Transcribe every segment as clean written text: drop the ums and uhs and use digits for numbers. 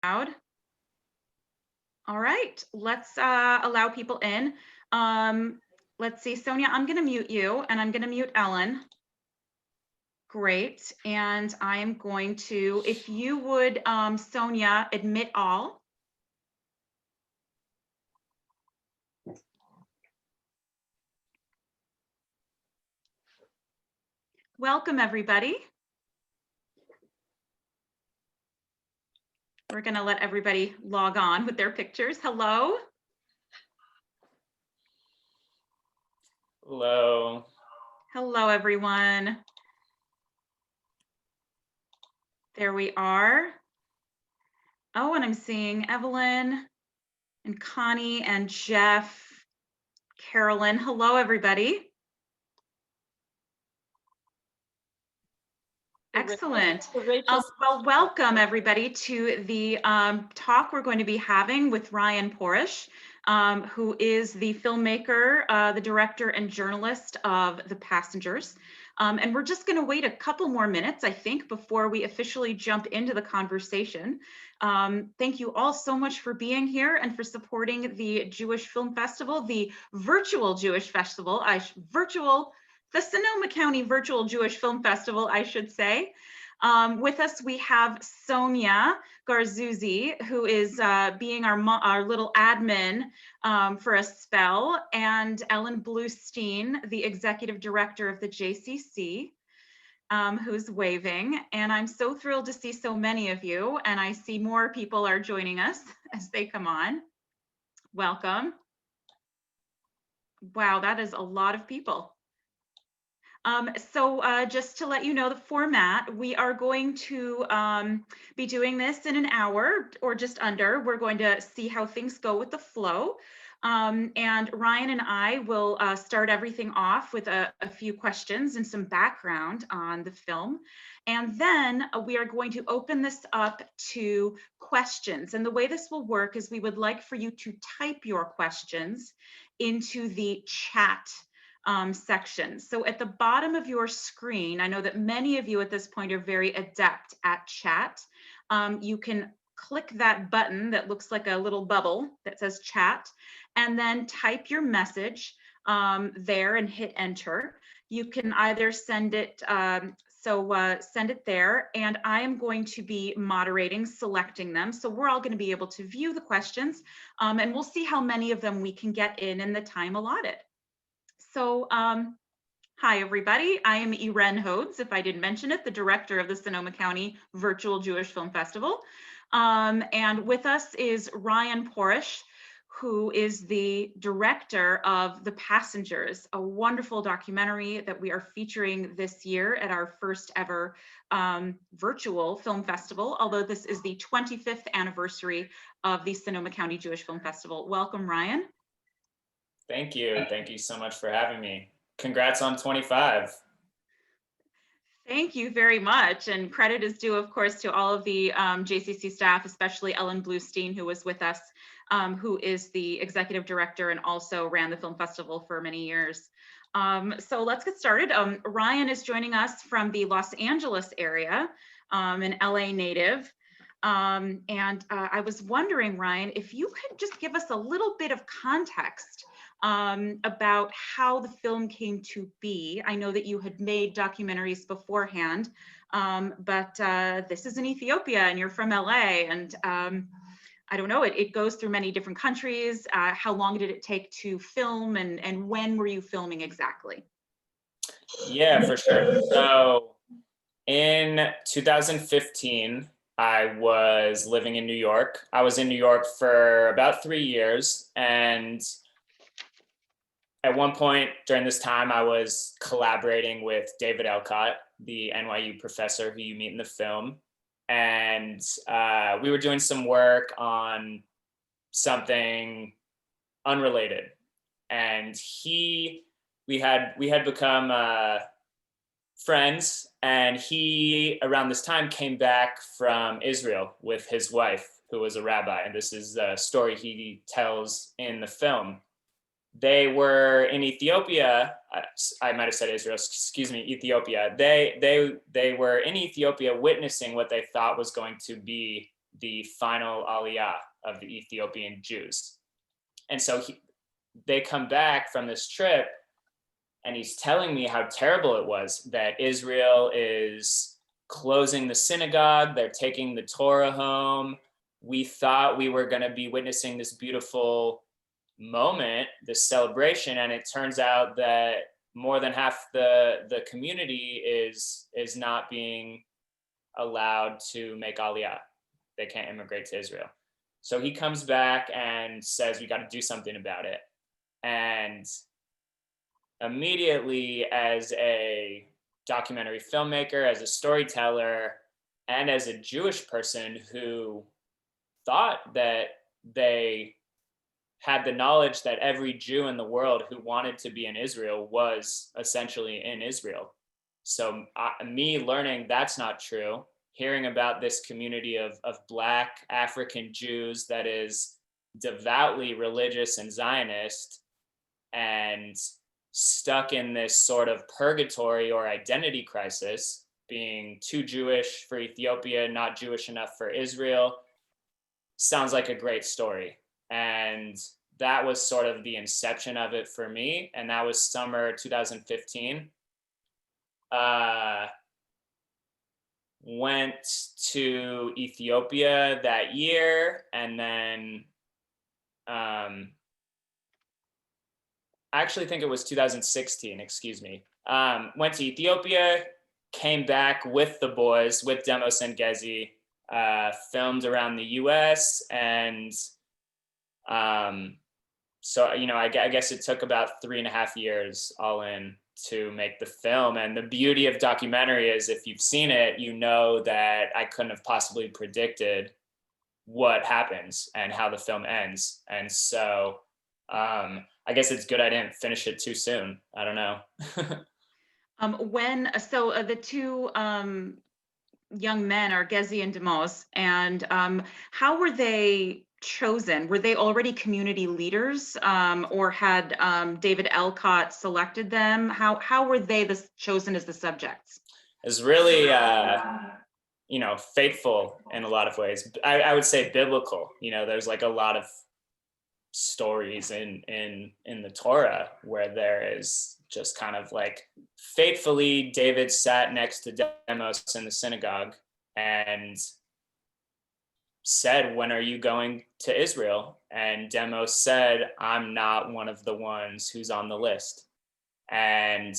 All right, let's allow people in. Let's see, Sonia, I'm gonna mute you and I'm gonna mute Ellen. Great, and I am going to, if you would, Sonia, admit all. Welcome, everybody. We're gonna let everybody log on with their pictures. Hello. Hello. Hello, everyone. There we are. Oh, and I'm seeing Evelyn and Connie and Jeff, Carolyn. Hello, everybody. Excellent. Well, welcome everybody to the talk we're going to be having with Ryan Porush, who is the filmmaker, the director and journalist of The Passengers. And we're just going to wait a couple more minutes, I think, before we officially jump into the conversation. Thank you all so much for being here and for supporting the Jewish Film Festival, the virtual Jewish festival, the Sonoma County Virtual Jewish Film Festival, I should say. With us, we have Sonia Garzouzi, who is being our little admin for a spell, and Ellen Bluestein, the executive director of the JCC, who's waving. And I'm so thrilled to see so many of you, and I see more people are joining us as they come on. Welcome. Wow, that is a lot of people. Just to let you know the format, we are going to be doing this in an hour or just under. We're going to see how things go with the flow. And Ryan and I will start everything off with a few questions and some background on the film. And then we are going to open this up to questions. And the way this will work is we would like for you to type your questions into the chat section. So at the bottom of your screen, I know that many of you at this point are very adept at chat. You can click that button that looks like a little bubble that says chat, and then type your message there and hit enter. You can either send it, send it there, and I am going to be moderating, selecting them. So we're all going to be able to view the questions, and we'll see how many of them we can get in the time allotted. So, hi everybody, I am Irene Hodes, if I didn't mention it, the director of the Sonoma County Virtual Jewish Film Festival. And with us is Ryan Porush, who is the director of The Passengers, a wonderful documentary that we are featuring this year at our first ever virtual film festival, although this is the 25th anniversary of the Sonoma County Jewish Film Festival. Welcome, Ryan. Thank you. Thank you so much for having me. Congrats on 25. Thank you very much. And credit is due, of course, to all of the JCC staff, especially Ellen Bluestein, who was with us, who is the executive director and also ran the film festival for many years. So let's get started. Ryan is joining us from the Los Angeles area, an LA native. I was wondering, Ryan, if you could just give us a little bit of context about how the film came to be. I know that you had made documentaries beforehand, but this is in Ethiopia and you're from LA, and I don't know, it goes through many different countries. How long did it take to film, and when were you filming exactly? Yeah, for sure. So in 2015, I was living in New York. I was in New York for about 3 years, and at one point during this time, I was collaborating with David Elcott, the NYU professor who you meet in the film. And we were doing some work on something unrelated. And we had become friends, and he, around this time, came back from Israel with his wife, who was a rabbi. And this is a story he tells in the film. They were in Ethiopia. I might have said Israel, excuse me, Ethiopia. They were in Ethiopia witnessing what they thought was going to be the final aliyah of the Ethiopian Jews. And so they come back from this trip, and he's telling me how terrible it was that Israel is closing the synagogue, they're taking the Torah home. We thought we were going to be witnessing this beautiful moment, this celebration, and it turns out that more than half the community is not being allowed to make aliyah. They can't immigrate to Israel. So he comes back and says, we got to do something about it. And immediately, as a documentary filmmaker, as a storyteller, and as a Jewish person who thought that they had the knowledge that every Jew in the world who wanted to be in Israel was essentially in Israel. So me learning that's not true, hearing about this community of Black African Jews that is devoutly religious and Zionist and stuck in this sort of purgatory or identity crisis, being too Jewish for Ethiopia, not Jewish enough for Israel, sounds like a great story. And that was sort of the inception of it for me. And that was summer 2015. Went to Ethiopia that year, and then I actually think it was 2016, excuse me. Went to Ethiopia, came back with the boys, with Demos and Gezi, filmed around the US. And so, I guess it took about 3.5 years all in to make the film. And the beauty of documentary is, if you've seen it, you know that I couldn't have possibly predicted what happens and how the film ends. And so I guess it's good I didn't finish it too soon. I don't know. The two young men are Gezi and Demos, and how were they chosen? Were they already community leaders, or had David Elcott selected them? How were they chosen as the subjects? It's really fateful in a lot of ways. I would say biblical. There's like a lot of stories in the Torah where there is just kind of like, fatefully, David sat next to Demos in the synagogue and said, when are you going to Israel? And Demos said, I'm not one of the ones who's on the list. And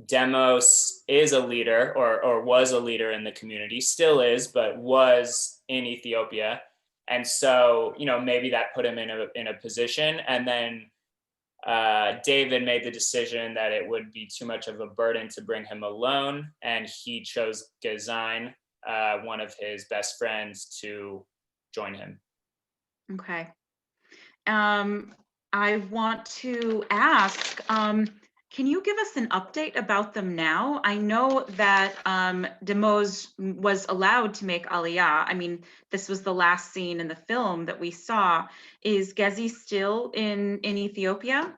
Demos is a leader, or was a leader in the community, still is, but was in Ethiopia. And so, maybe that put him in a position. And then David made the decision that it would be too much of a burden to bring him alone. And he chose Gezi, one of his best friends, to join him. Okay. I want to ask, can you give us an update about them now? I know that Demos was allowed to make Aliyah. I mean, this was the last scene in the film that we saw. Is Gezi still in Ethiopia?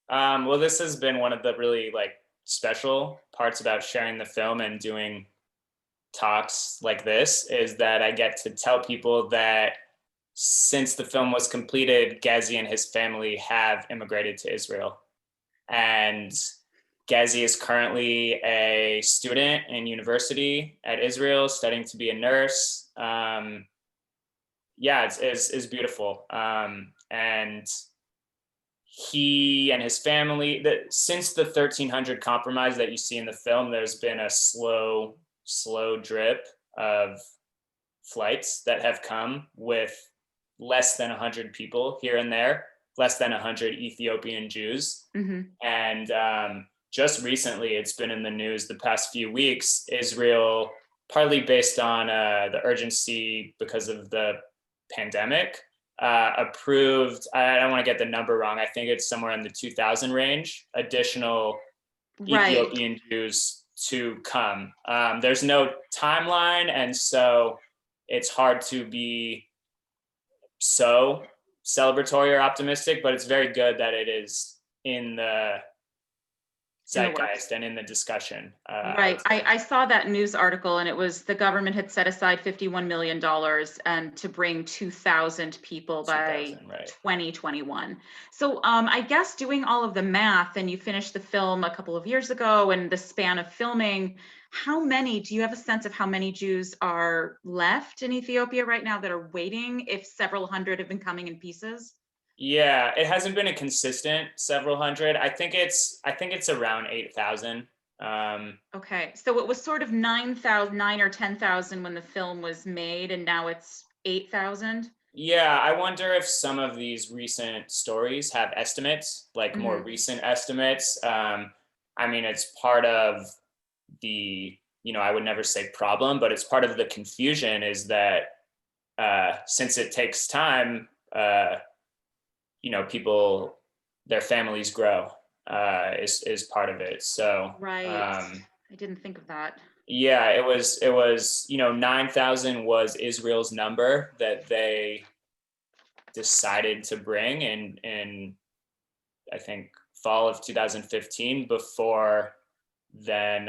Well, this has been one of the really special parts about sharing the film and doing talks like this, is that I get to tell people that since the film was completed, Gezi and his family have immigrated to Israel. And Gezi is currently a student in university at Israel, studying to be a nurse. It's beautiful. And he and his family, since the 1300 compromise that you see in the film, there's been a slow drip of flights that have come with less than 100 people here and there, less than 100 Ethiopian Jews. Mm-hmm. And just recently, it's been in the news the past few weeks, Israel, partly based on the urgency because of the pandemic, approved, I don't want to get the number wrong, I think it's somewhere in the 2,000 range, additional Ethiopian Jews to come. There's no timeline, and so it's hard to be so celebratory or optimistic, but it's very good that it is in the in the works. zeitgeist and in the discussion. Right. I saw that news article, and it was the government had set aside $51 million and to bring 2,000 people by 2021. So I guess doing all of the math, and you finished the film a couple of years ago, and the span of filming, do you have a sense of how many Jews are left in Ethiopia right now that are waiting, if several hundred have been coming in pieces? Yeah, it hasn't been a consistent several hundred. I think it's around 8,000. Okay, so it was sort of 9,000, 9 or 10,000 when the film was made, and now it's 8,000. Yeah, I wonder if some of these recent stories have estimates, like more recent estimates. I mean, it's part of the, I would never say problem, but it's part of the confusion is that since it takes time, people, their families grow. Is part of it. So right. I didn't think of that. Yeah, it was 9,000 was Israel's number that they decided to bring in I think fall of 2015, before then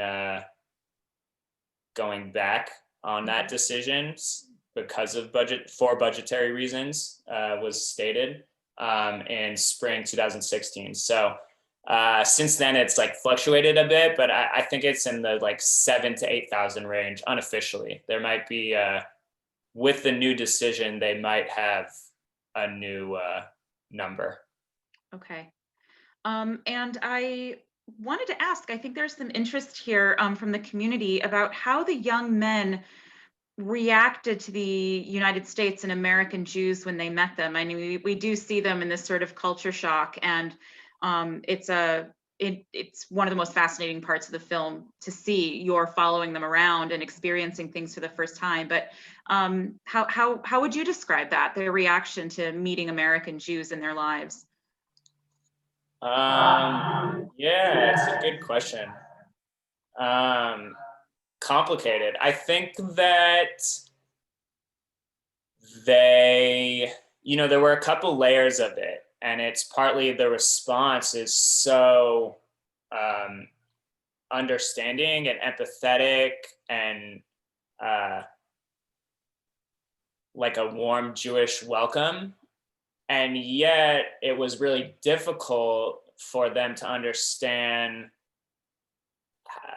going back on that decision because of budgetary reasons, was stated in spring 2016. So since then it's like fluctuated a bit, but I think it's in the like 7,000 to 8,000 range unofficially. There might be with the new decision, they might have a new number. Okay. And I wanted to ask, I think there's some interest here from the community about how the young men reacted to the United States and American Jews when they met them. I mean, we do see them in this sort of culture shock, and it's one of the most fascinating parts of the film to see. You're following them around and experiencing things for the first time. But how would you describe that, their reaction to meeting American Jews in their lives? Yeah, it's a good question. Complicated. I think that there were a couple layers of it, and it's partly the response is so understanding and empathetic and like a warm Jewish welcome. And yet it was really difficult for them to understand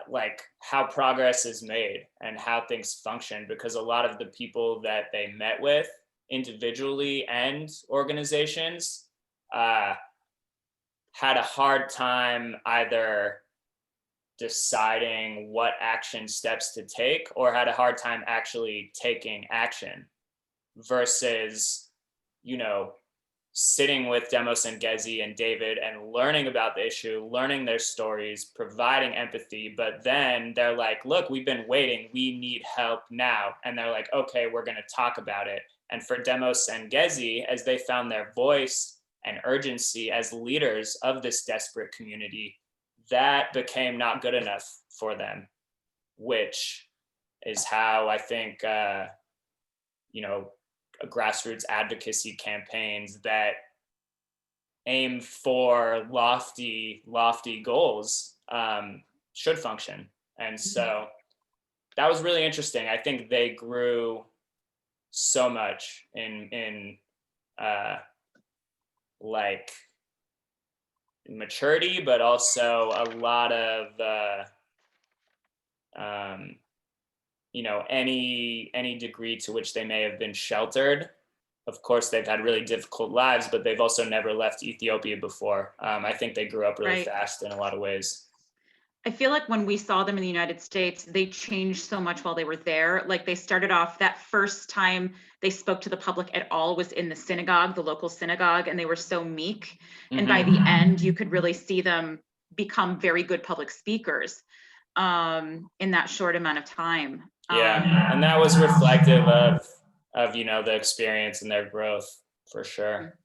like how progress is made and how things function, because a lot of the people that they met with individually and organizations had a hard time either deciding what action steps to take or had a hard time actually taking action, versus sitting with Demos and Gezi and David and learning about the issue, learning their stories, providing empathy. But then they're like, look, we've been waiting. We need help now. And they're like, okay, we're going to talk about it. And for Demos and Gezi, as they found their voice and urgency as leaders of this desperate community, that became not good enough for them, which is how I think, grassroots advocacy campaigns that aim for lofty goals should function. And so that was really interesting. I think they grew so much in like maturity, but also a lot of any degree to which they may have been sheltered. Of course, they've had really difficult lives, but they've also never left Ethiopia before. I think they grew up really fast in a lot of ways. I feel like when we saw them in the United States, they changed so much while they were there. Like they started off, that first time they spoke to the public at all was in the synagogue, the local synagogue, and they were so meek. And by the end, you could really see them become very good public speakers in that short amount of time. Yeah, and that was reflective of the experience and their growth, for sure.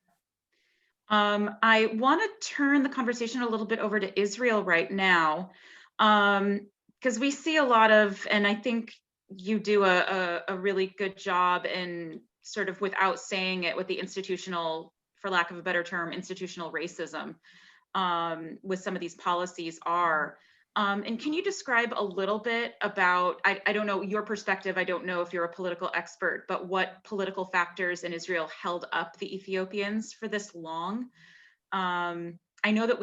I want to turn the conversation a little bit over to Israel right now, because we see a lot of, and I think you do a really good job in sort of, without saying it, with the institutional, for lack of a better term, institutional racism with some of these policies are. And can you describe a little bit about, I don't know your perspective, I don't know if you're a political expert, but what political factors in Israel held up the Ethiopians for this long? I know that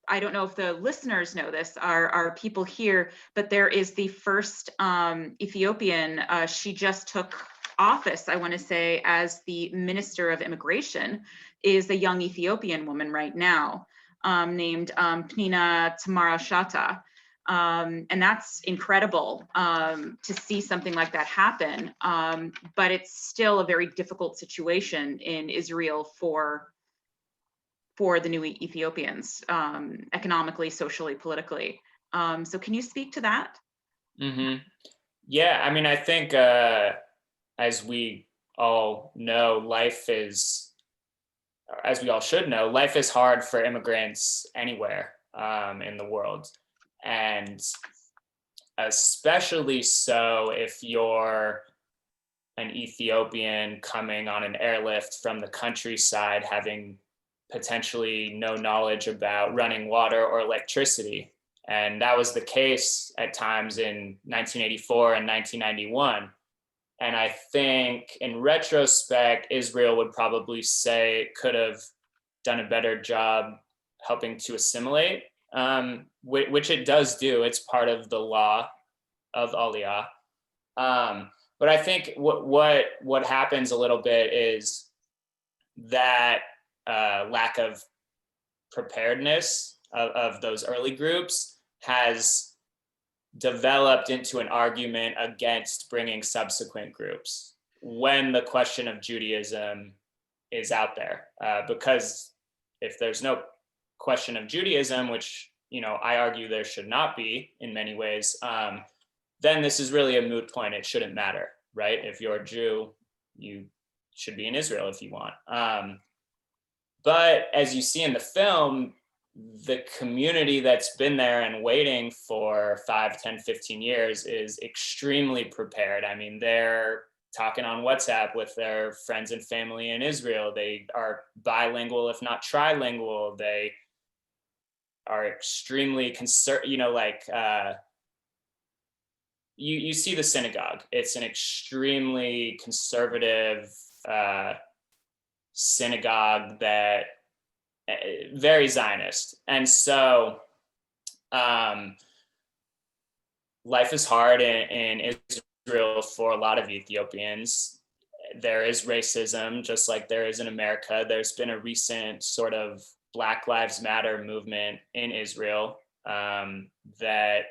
I don't know if the listeners know this, our people here, but there is the first Ethiopian, she just took office, I want to say, as the Minister of Immigration, is a young Ethiopian woman right now, named Pnina Tamara Shata. And that's incredible to see something like that happen. But it's still a very difficult situation in Israel for the new Ethiopians, economically, socially, politically. So can you speak to that? Mm-hmm. Yeah, I mean, I think as we all know, as we all should know, life is hard for immigrants anywhere in the world. And especially so if you're an Ethiopian coming on an airlift from the countryside, having potentially no knowledge about running water or electricity. And that was the case at times in 1984 and 1991. And I think in retrospect, Israel would probably say it could have done a better job helping to assimilate, which it does do. It's part of the law of Aliyah. But I think what happens a little bit is that lack of preparedness of those early groups has developed into an argument against bringing subsequent groups when the question of Judaism is out there. Because if there's no question of Judaism, which, I argue there should not be in many ways, then this is really a moot point. It shouldn't matter, right? If you're a Jew, you should be in Israel if you want. But as you see in the film, the community that's been there and waiting for 5, 10, 15 years is extremely prepared. I mean, they're talking on WhatsApp with their friends and family in Israel. They are bilingual, if not trilingual. They are extremely concerned, you see the synagogue. It's an extremely conservative synagogue that very Zionist. And so life is hard in Israel for a lot of Ethiopians. There is racism, just like there is in America. There's been a recent sort of Black Lives Matter movement in Israel that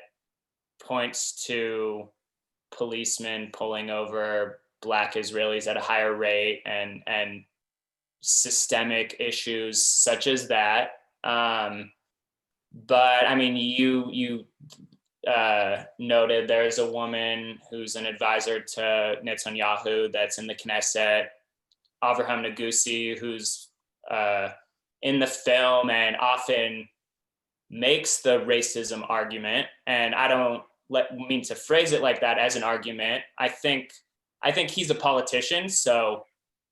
points to policemen pulling over Black Israelis at a higher rate and systemic issues such as that. But I mean, you noted there's a woman who's an advisor to Netanyahu that's in the Knesset, Avraham Nagusi, who's in the film and often makes the racism argument. And I don't mean to phrase it like that as an argument. I think he's a politician, so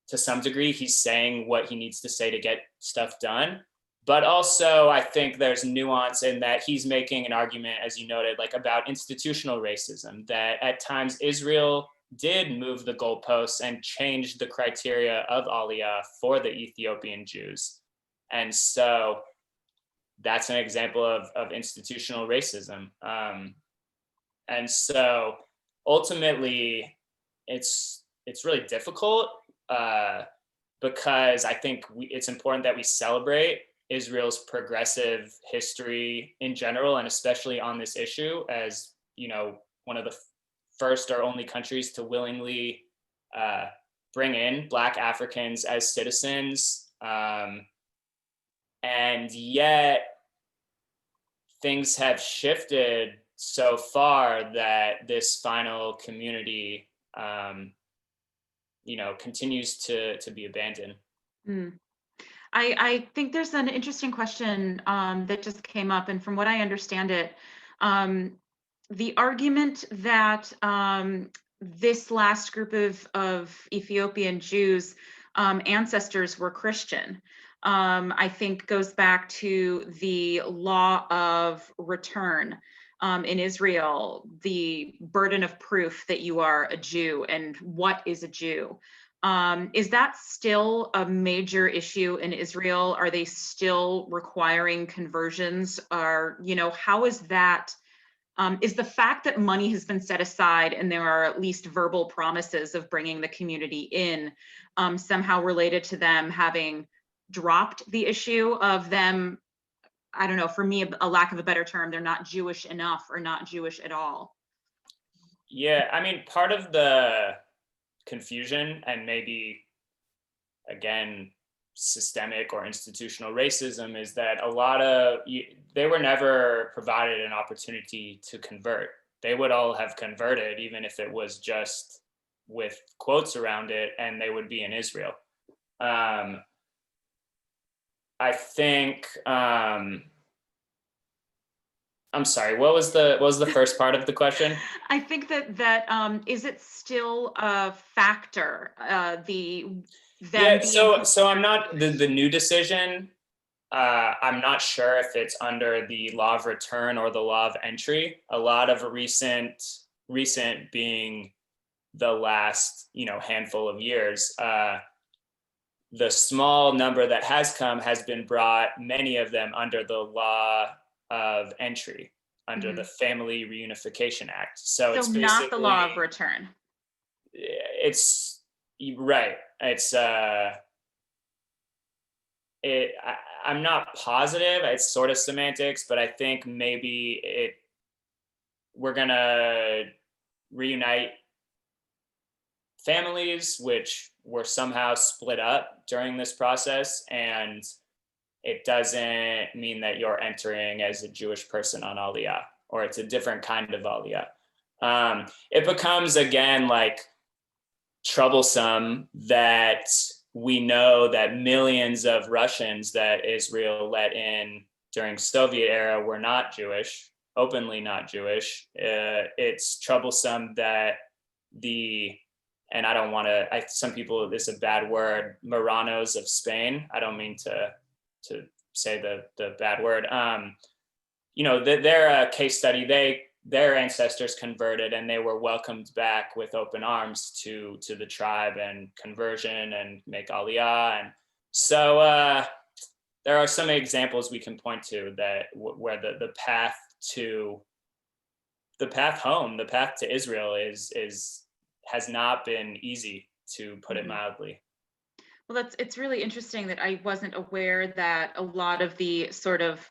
to some degree, he's saying what he needs to say to get stuff done. But also, I think there's nuance in that he's making an argument, as you noted, like about institutional racism, that at times Israel did move the goalposts and change the criteria of Aliyah for the Ethiopian Jews. And so that's an example of institutional racism. And so ultimately, it's really difficult because I think it's important that we celebrate Israel's progressive history in general, and especially on this issue, as one of the first or only countries to willingly bring in Black Africans as citizens. And yet things have shifted so far that this final community continues to be abandoned. I think there's an interesting question that just came up, and from what I understand it, the argument that this last group of Ethiopian Jews ancestors were Christian, I think goes back to the law of return in Israel, the burden of proof that you are a Jew and what is a Jew. Is that still a major issue in Israel? Are they still requiring conversions? Or, how is that? Is the fact that money has been set aside and there are at least verbal promises of bringing the community in somehow related to them having dropped the issue of them, I don't know, for me, a lack of a better term, they're not Jewish enough or not Jewish at all? Yeah, I mean, part of the confusion and maybe, again, systemic or institutional racism is that they were never provided an opportunity to convert. They would all have converted, even if it was just with quotes around it, and they would be in Israel. I think I'm sorry, what was the first part of the question? I think that is it still a factor? Yeah, Them being so I'm not the new decision. I'm not sure if it's under the law of return or the law of entry. A lot of recent being the last handful of years. The small number that has come has been brought, many of them under the law of entry, under the Family Reunification Act. So it's not the law of basically, return. it's right. I'm not positive. It's sort of semantics, but I think maybe we're gonna reunite families which were somehow split up during this process, and it doesn't mean that you're entering as a Jewish person on Aliyah, or it's a different kind of Aliyah. It becomes, again, like troublesome that we know that millions of Russians that Israel let in during Soviet era were not Jewish, openly not Jewish. It's troublesome that and I don't want to, some people, this is a bad word, Marranos of Spain. I don't mean to say the bad word. They're a case study. Their ancestors converted and they were welcomed back with open arms to the tribe and conversion and make Aliyah. And so there are some examples we can point to that where the path home, the path to Israel has not been easy, to put it mildly. Well, it's really interesting that I wasn't aware that a lot of the sort of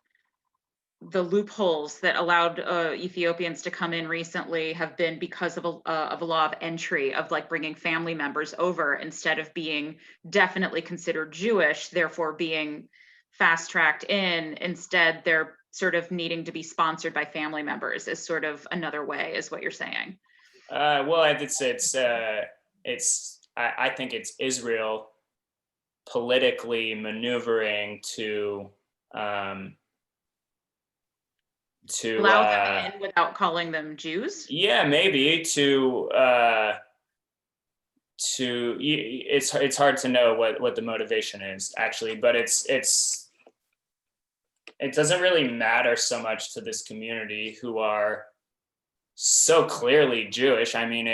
the loopholes that allowed Ethiopians to come in recently have been because of a law of entry, of like bringing family members over instead of being definitely considered Jewish, therefore being fast tracked in. Instead, they're sort of needing to be sponsored by family members as sort of another way, is what you're saying. Well, I think it's Israel politically maneuvering to allow them in without calling them Jews. Yeah, maybe it's hard to know what the motivation is actually, but it doesn't really matter so much to this community who are so clearly Jewish. I mean,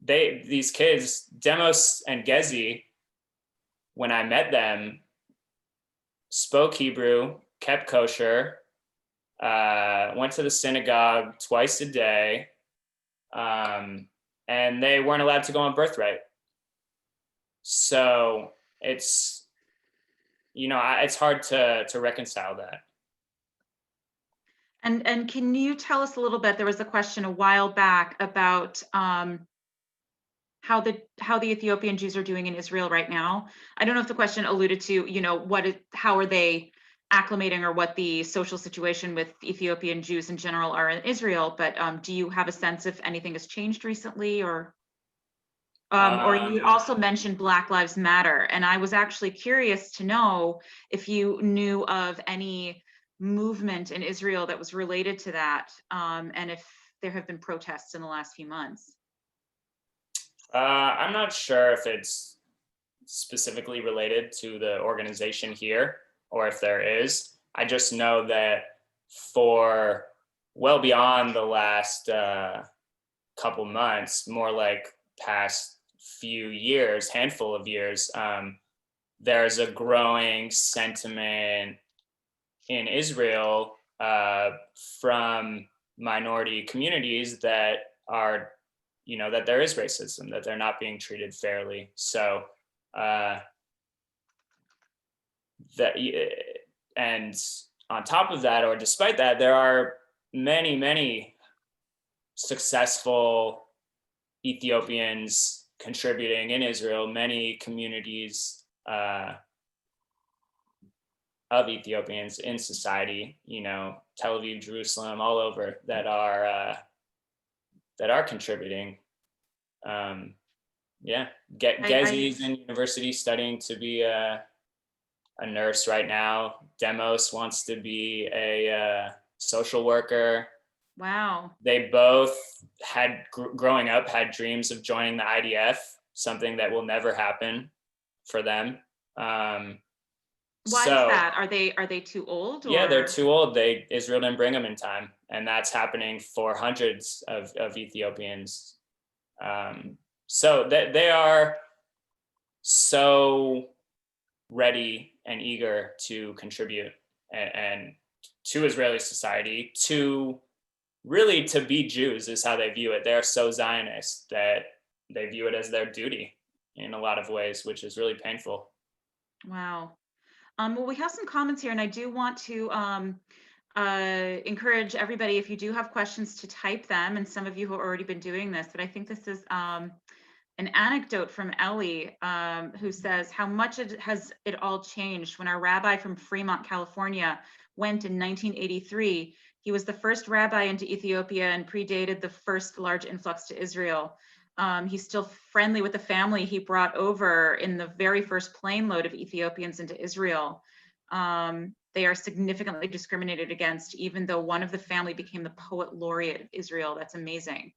these kids, Demos and Gezi, when I met them, spoke Hebrew, kept kosher, went to the synagogue twice a day, and they weren't allowed to go on birthright. So it's hard to reconcile that. And can you tell us a little bit? There was a question a while back about how the Ethiopian Jews are doing in Israel right now. I don't know if the question alluded to, how are they acclimating, or what the social situation with Ethiopian Jews in general are in Israel. But do you have a sense if anything has changed recently, or you also mentioned Black Lives Matter, and I was actually curious to know if you knew of any movement in Israel that was related to that, and if there have been protests in the last few months. I'm not sure if it's specifically related to the organization here, or if there is. I just know that for well beyond the last couple months, more like past few years, handful of years, there's a growing sentiment in Israel from minority communities that are, that there is racism, that they're not being treated fairly. So that, and on top of that, or despite that, there are many, many successful Ethiopians contributing in Israel, many communities of Ethiopians in society, Tel Aviv, Jerusalem, all over, that are contributing. Gezi's in university studying to be a nurse right now. Demos wants to be a social worker. Wow. They both had, growing up, had dreams of joining the IDF, something that will never happen for them. Why is that? Are they too old? Yeah, they're too old. Israel didn't bring them in time, and that's happening for hundreds of Ethiopians. So that they are so ready and eager to contribute and to Israeli society, to be Jews is how they view it. They're so Zionist that they view it as their duty in a lot of ways, which is really painful. Wow. Well, we have some comments here, and I do want to encourage everybody, if you do have questions, to type them. And some of you have already been doing this, but I think this is an anecdote from Ellie, who says, how much has it all changed? When our rabbi from Fremont, California went in 1983, he was the first rabbi into Ethiopia and predated the first large influx to Israel. He's still friendly with the family he brought over in the very first plane load of Ethiopians into Israel. They are significantly discriminated against, even though one of the family became the poet laureate of Israel. That's amazing.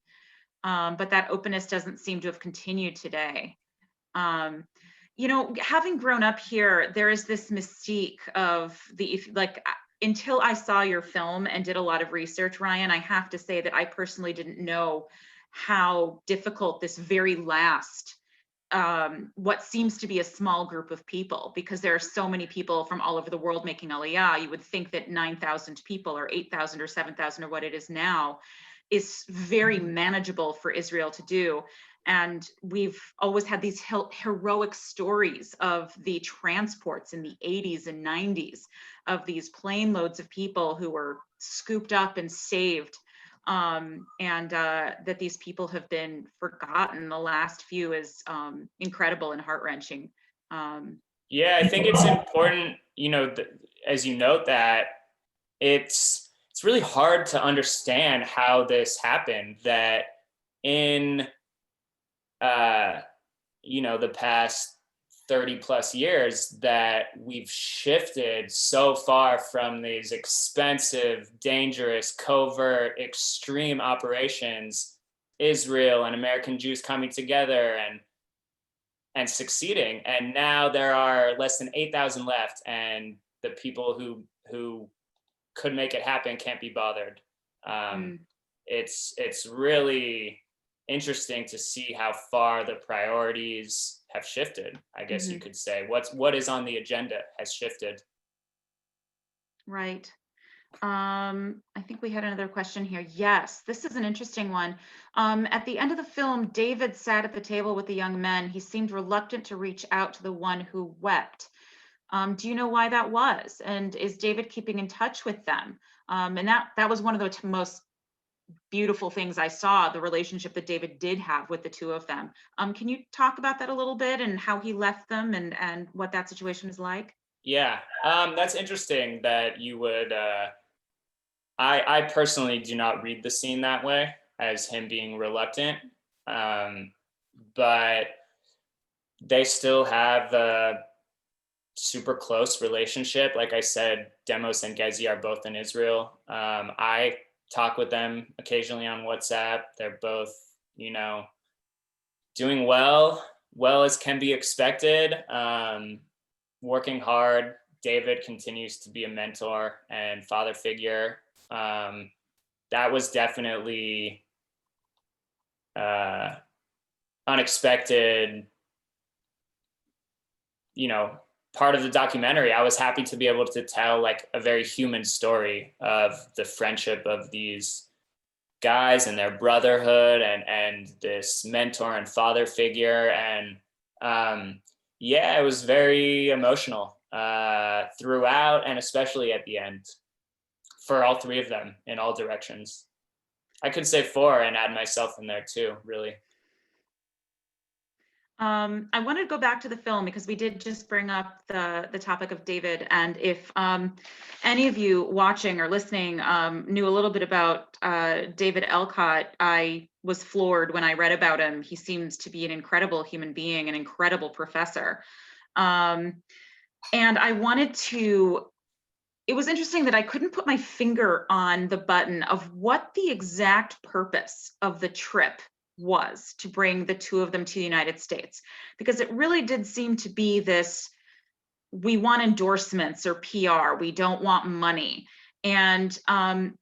But that openness doesn't seem to have continued today. Having grown up here, there is this mystique of until I saw your film and did a lot of research, Ryan, I have to say that I personally didn't know how difficult this very last, what seems to be a small group of people, because there are so many people from all over the world making Aliyah. You would think that 9,000 people or 8,000 or 7,000 or what it is now is very manageable for Israel to do. And we've always had these heroic stories of the transports in the 80s and 90s of these plane loads of people who were scooped up and saved. That these people have been forgotten. The last few is incredible and heart-wrenching. Yeah, I think it's important, as you note, that it's really hard to understand how this happened, that in the past 30 plus years, that we've shifted so far from these expensive, dangerous, covert, extreme operations, Israel and American Jews coming together and succeeding. And now there are less than 8,000 left, and the people who could make it happen can't be bothered. It's really interesting to see how far the priorities have shifted, I guess you could say. What is on the agenda has shifted. Right. I think we had another question here. Yes, this is an interesting one. At the end of the film, David sat at the table with the young men. He seemed reluctant to reach out to the one who wept. Do you know why that was? And is David keeping in touch with them? And that was one of the most beautiful things I saw, the relationship that David did have with the two of them. Can you talk about that a little bit, and how he left them, and what that situation is like? Yeah, that's interesting that you would, I personally do not read the scene that way, as him being reluctant, but they still have a super close relationship. Like I said, Demos and Gezi are both in Israel. I talk with them occasionally on WhatsApp. They're both, doing well. well as can be expected. Working hard. David continues to be a mentor and father figure. That was definitely unexpected, part of the documentary. I was happy to be able to tell like a very human story of the friendship of these guys and their brotherhood and this mentor and father figure. And yeah, it was very emotional throughout, and especially at the end for all three of them in all directions. I could say four and add myself in there too, really. I wanted to go back to the film because we did just bring up the topic of David, and if any of you watching or listening knew a little bit about David Elcott, I was floored when I read about him. He seems to be an incredible human being, an incredible professor. And I wanted to, it was interesting that I couldn't put my finger on the button of what the exact purpose of the trip was to bring the two of them to the United States, because it really did seem to be this, we want endorsements or PR, we don't want money. And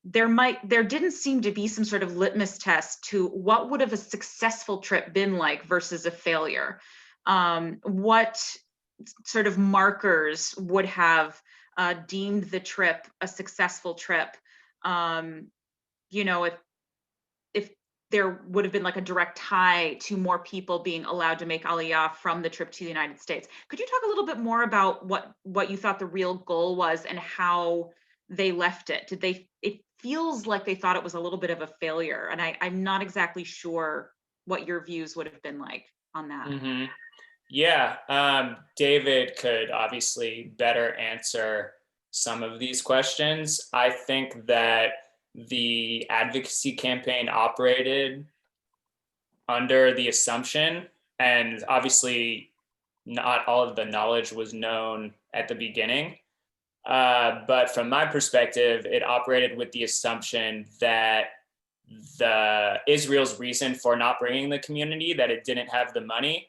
there didn't seem to be some sort of litmus test to what would have a successful trip been like versus a failure. What sort of markers would have deemed the trip a successful trip? If there would have been like a direct tie to more people being allowed to make Aliyah from the trip to the United States. Could you talk a little bit more about what you thought the real goal was and how they left it? It feels like they thought it was a little bit of a failure, and I'm not exactly sure what your views would have been like on that. Mm-hmm. Yeah, David could obviously better answer some of these questions. I think that the advocacy campaign operated under the assumption, and obviously not all of the knowledge was known at the beginning, but from my perspective, it operated with the assumption that Israel's reason for not bringing the community, that it didn't have the money.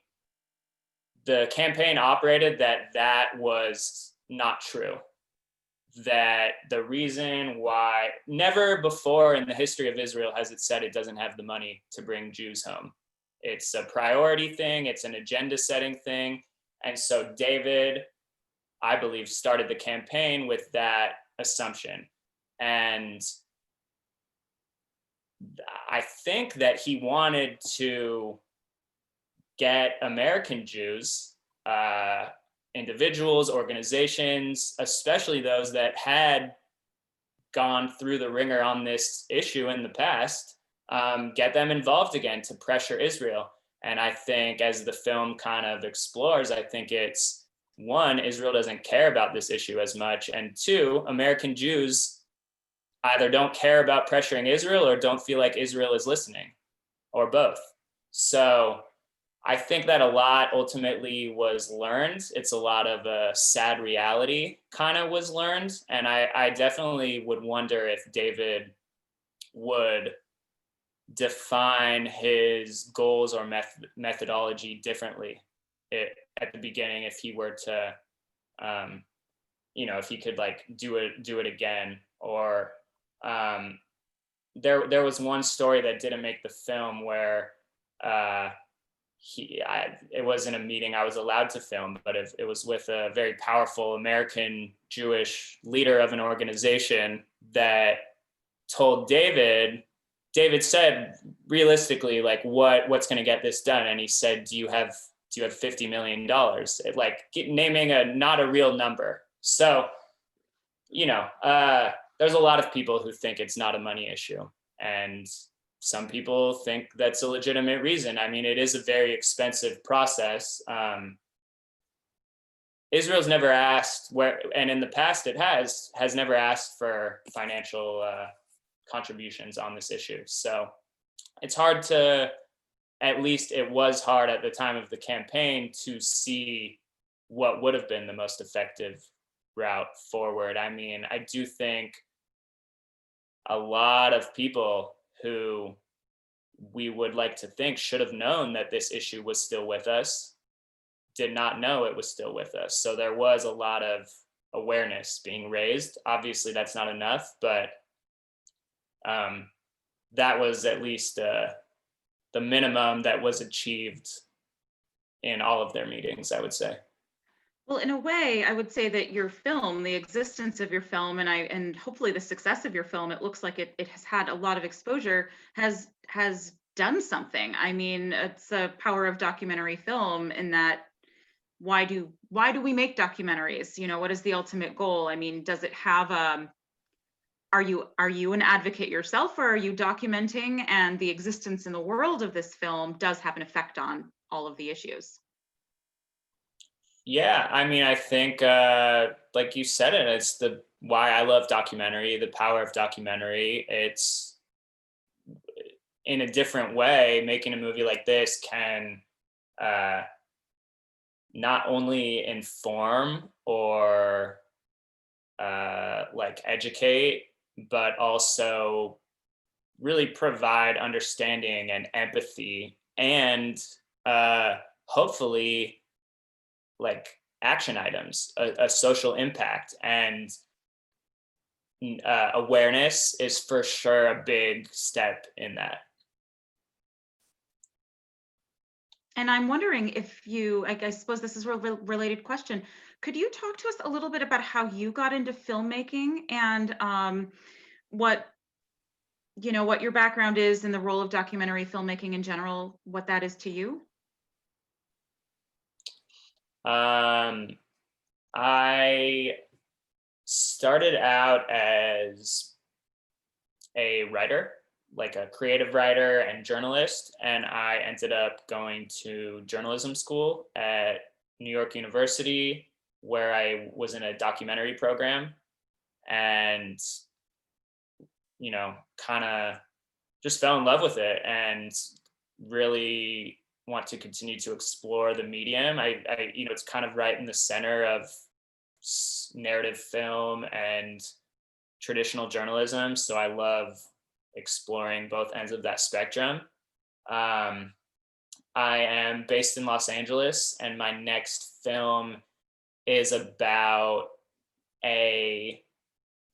The campaign operated that was not true. That the reason why, never before in the history of Israel has it said it doesn't have the money to bring Jews home. It's a priority thing, it's an agenda setting thing. And so David, I believe, started the campaign with that assumption. And I think that he wanted to get American Jews, individuals, organizations, especially those that had gone through the ringer on this issue in the past, get them involved again to pressure Israel. And I think as the film kind of explores, I think it's, one, Israel doesn't care about this issue as much, and two, American Jews either don't care about pressuring Israel or don't feel like Israel is listening, or both. So I think that a lot ultimately was learned. It's a lot of a sad reality kind of was learned. And I definitely would wonder if David would define his goals or methodology differently at the beginning, if he were to, if he could like do it again. Or there was one story that didn't make the film where it wasn't a meeting I was allowed to film, but it was with a very powerful American Jewish leader of an organization that told David said realistically, like, what's going to get this done? And he said, do you have $50 million? Like naming not a real number. So, there's a lot of people who think it's not a money issue. And some people think that's a legitimate reason. I mean, it is a very expensive process. Israel's never asked and in the past it has never asked for financial contributions on this issue. So it's hard to, at least it was hard at the time of the campaign, to see what would have been the most effective route forward. I mean, I do think a lot of people who we would like to think should have known that this issue was still with us, did not know it was still with us. So there was a lot of awareness being raised. Obviously, that's not enough, but that was at least the minimum that was achieved in all of their meetings, I would say. Well, in a way, I would say that your film, the existence of your film, and hopefully the success of your film, it looks like it has had a lot of exposure, has done something. I mean, it's a power of documentary film in that why do we make documentaries? You know, what is the ultimate goal? I mean, does it have are you an advocate yourself, or are you documenting, and the existence in the world of this film does have an effect on all of the issues? Yeah, I mean, I think like you said it's the why I love documentary, the power of documentary. It's in a different way, making a movie like this can uh, not only inform or like educate, but also really provide understanding and empathy, and hopefully like action items, a social impact, and awareness is for sure a big step in that. And I'm wondering if you, I suppose this is a related question. Could you talk to us a little bit about how you got into filmmaking, and what, what your background is in the role of documentary filmmaking in general, what that is to you? Um, I started out as a writer, like a creative writer and journalist, and I ended up going to journalism school at New York University, where I was in a documentary program, and kind of just fell in love with it and really want to continue to explore the medium. It's kind of right in the center of narrative film and traditional journalism, so I love exploring both ends of that spectrum. Um, I am based in Los Angeles, and my next film is about a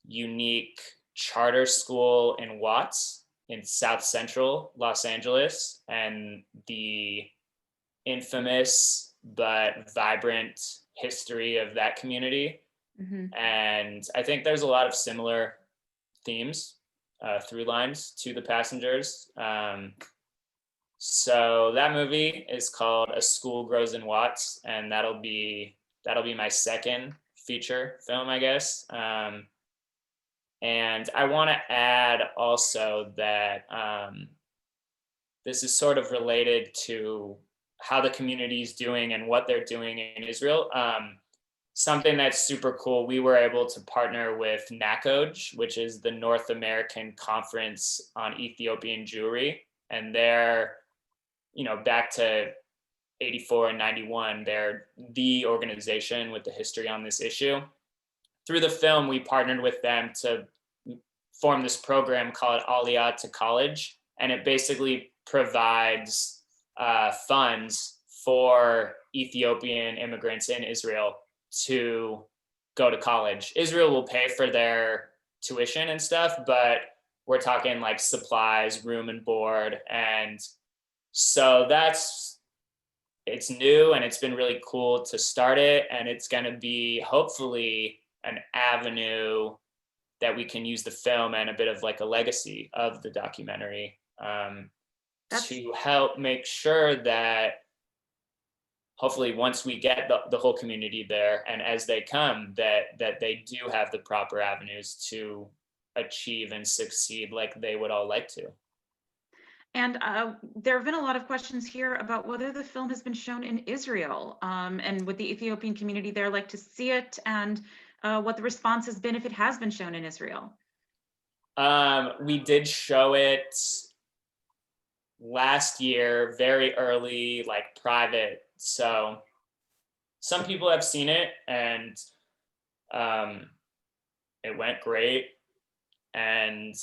unique charter school in Watts in South Central Los Angeles, and the infamous but vibrant history of that community. Mm-hmm. And I think there's a lot of similar themes, through lines to The Passengers. So that movie is called A School Grows in Watts, and that'll be my second feature film, I guess. And I want to add also that this is sort of related to how the community is doing and what they're doing in Israel. Something that's super cool, we were able to partner with NACOJ, which is the North American Conference on Ethiopian Jewry. And they're, back to 84 and 91, they're the organization with the history on this issue. Through the film, we partnered with them to form this program called Aliyah to College. And it basically provides funds for Ethiopian immigrants in Israel to go to college. Israel will pay for their tuition and stuff, but we're talking like supplies, room and board. And so it's new, and it's been really cool to start it. And it's going to be hopefully an avenue that we can use the film and a bit of like a legacy of the documentary to help make sure that hopefully once we get the whole community there, and as they come, that they do have the proper avenues to achieve and succeed like they would all like to. And there have been a lot of questions here about whether the film has been shown in Israel, and would the Ethiopian community there like to see it, and what the response has been if it has been shown in Israel. We did show it last year, very early, like private. So some people have seen it, and it went great. And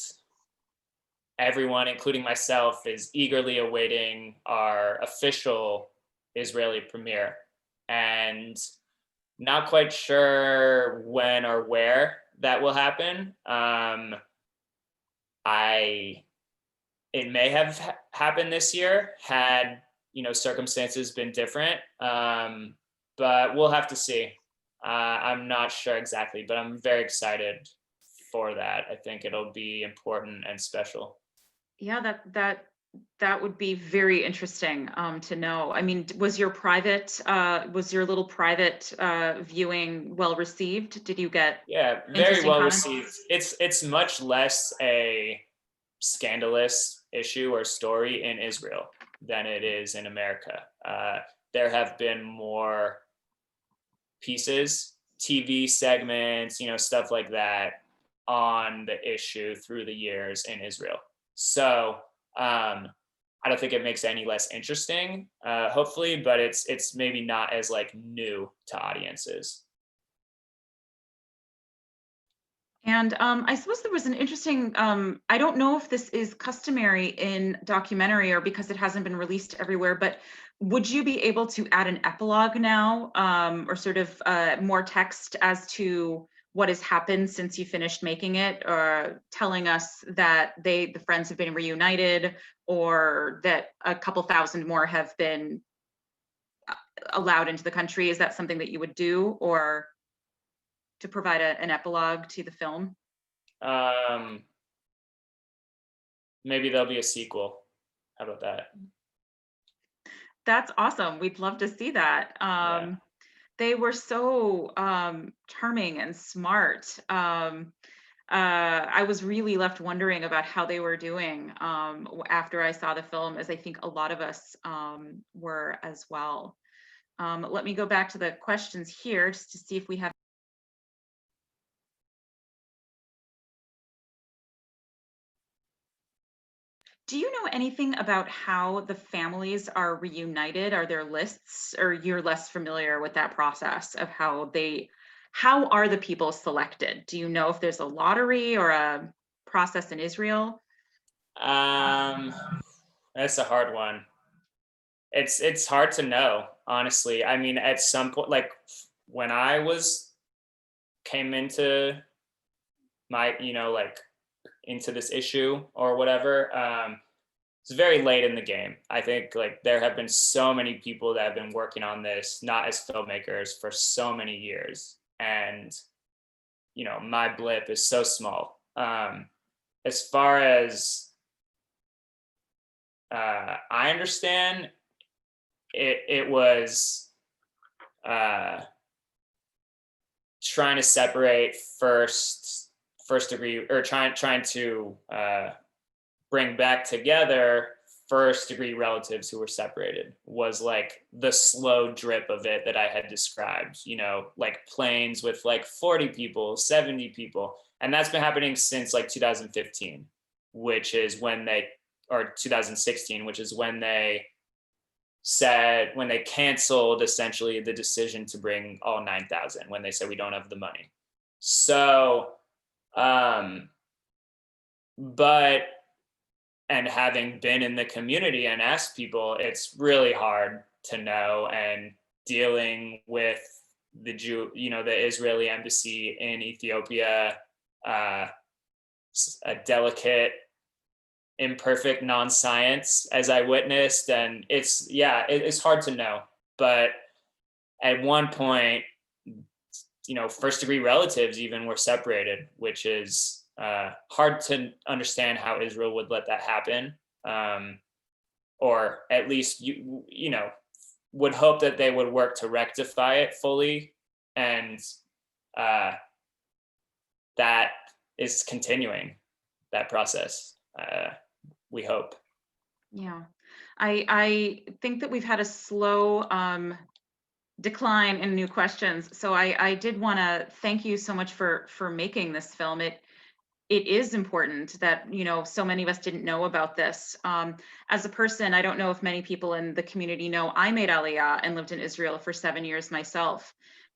everyone, including myself, is eagerly awaiting our official Israeli premiere. and not quite sure when or where that will happen. It may have happened this year had circumstances been different, but we'll have to see. I'm not sure exactly, but I'm very excited for that. I think it'll be important and special. Yeah, that would be very interesting to know. I mean, was your little private viewing well received? Did you get Yeah, very interesting well comments? received. It's much less a scandalous issue or story in Israel than it is in America. There have been more pieces, TV segments, stuff like that on the issue through the years in Israel. So I don't think it makes it any less interesting, hopefully, but it's maybe not as like new to audiences. And I suppose there was an interesting, I don't know if this is customary in documentary or because it hasn't been released everywhere, but would you be able to add an epilogue now, or sort of more text as to what has happened since you finished making it, or telling us that the friends have been reunited, or that a couple thousand more have been allowed into the country? Is that something that you would do, or to provide an epilogue to the film? Um, Maybe there'll be a sequel. How about that? That's awesome. We'd love to see that. Yeah. They were so charming and smart. I was really left wondering about how they were doing after I saw the film, as I think a lot of us were as well. Let me go back to the questions here just to see if we have. Do you know anything about how the families are reunited? Are there lists, or you're less familiar with that process of how are the people selected? Do you know if there's a lottery or a process in Israel? Um, that's a hard one. It's hard to know, honestly. I mean, at some point, like when I was came into my, like into this issue or whatever, it's very late in the game. I think like there have been so many people that have been working on this, not as filmmakers, for so many years, and my blip is so small. As far as I understand, it was trying to separate first degree, or trying to bring back together first degree relatives who were separated, was like the slow drip of it that I had described, like planes with like 40 people, 70 people. And that's been happening since like 2015, which is or 2016, which is when they canceled essentially the decision to bring all 9,000, when they said we don't have the money. So, but and having been in the community and asked people, it's really hard to know. And dealing with the Israeli embassy in Ethiopia, a delicate, imperfect non-science, as I witnessed, and it's hard to know. But at one point, first degree relatives even were separated, which is hard to understand how Israel would let that happen, or at least would hope that they would work to rectify it fully, and that is continuing that process. We hope. Yeah, I think that we've had a slow decline in new questions. So I did want to thank you so much for making this film. It is important that so many of us didn't know about this. As a person, I don't know if many people in the community know, I made Aliyah and lived in Israel for 7 years myself.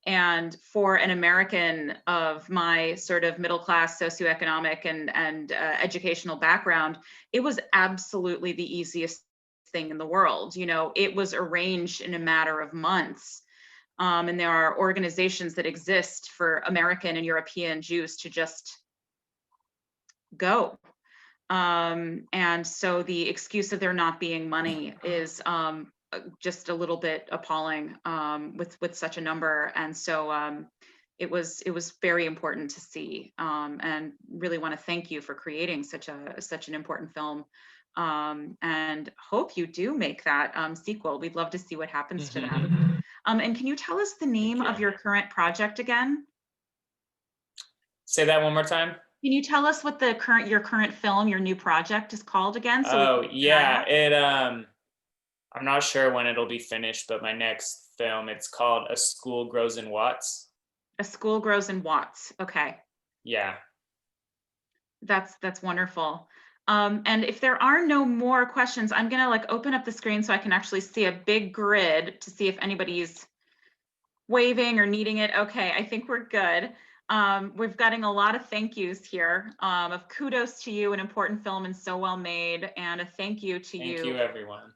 And for an American of my sort of middle class socioeconomic and educational background, it was absolutely the easiest thing in the world. It was arranged in a matter of months. And there are organizations that exist for American and European Jews to just go. And so the excuse of there not being money is just a little bit appalling with such a number. And so it was very important to see, and really want to thank you for creating such an important film, and hope you do make that sequel. We'd love to see what happens to them. And can you tell us the name of your current project again? Say that one more time. Can you tell us what your current film, your new project is called again? Oh, yeah, I'm not sure when it'll be finished, but my next film, it's called A School Grows in Watts. A School Grows in Watts. Okay. Yeah. That's wonderful. And if there are no more questions, I'm gonna like open up the screen so I can actually see a big grid to see if anybody's waving or needing it. Okay, I think we're good. We've gotten a lot of thank yous here, of kudos to you, an important film and so well made, and a thank you to you. Thank you, everyone.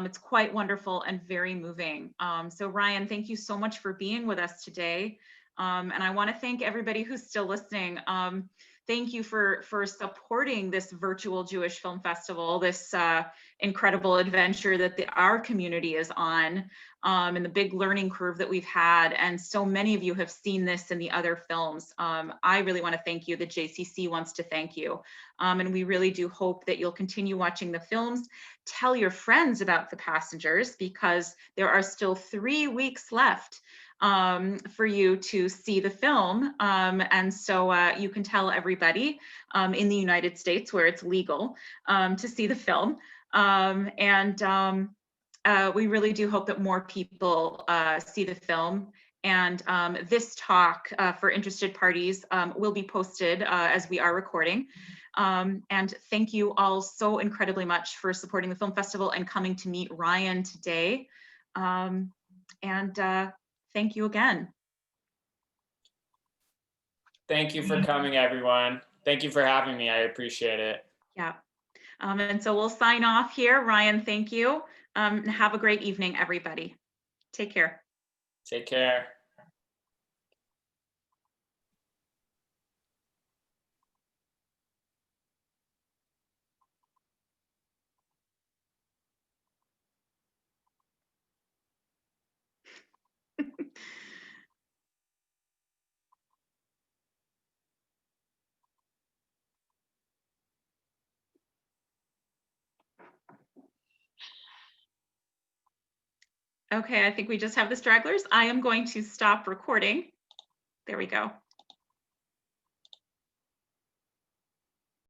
It's quite wonderful and very moving. So Ryan, thank you so much for being with us today. And I want to thank everybody who's still listening. Thank you for supporting this virtual Jewish Film Festival, this incredible adventure that our community is on, and the big learning curve that we've had. And so many of you have seen this in the other films. I really want to thank you. The JCC wants to thank you. And we really do hope that you'll continue watching the films. Tell your friends about The Passengers, because there are still 3 weeks left for you to see the film. And so you can tell everybody in the United States, where it's legal, to see the film. We really do hope that more people see the film. And this talk for interested parties will be posted as we are recording. And thank you all so incredibly much for supporting the film festival and coming to meet Ryan today. Thank you again. Thank you for coming, everyone. Thank you for having me. I appreciate it. Yeah. And so we'll sign off here. Ryan, thank you. Have a great evening, everybody. Take care. Take care. Okay, I think we just have the stragglers. I am going to stop recording. There we go.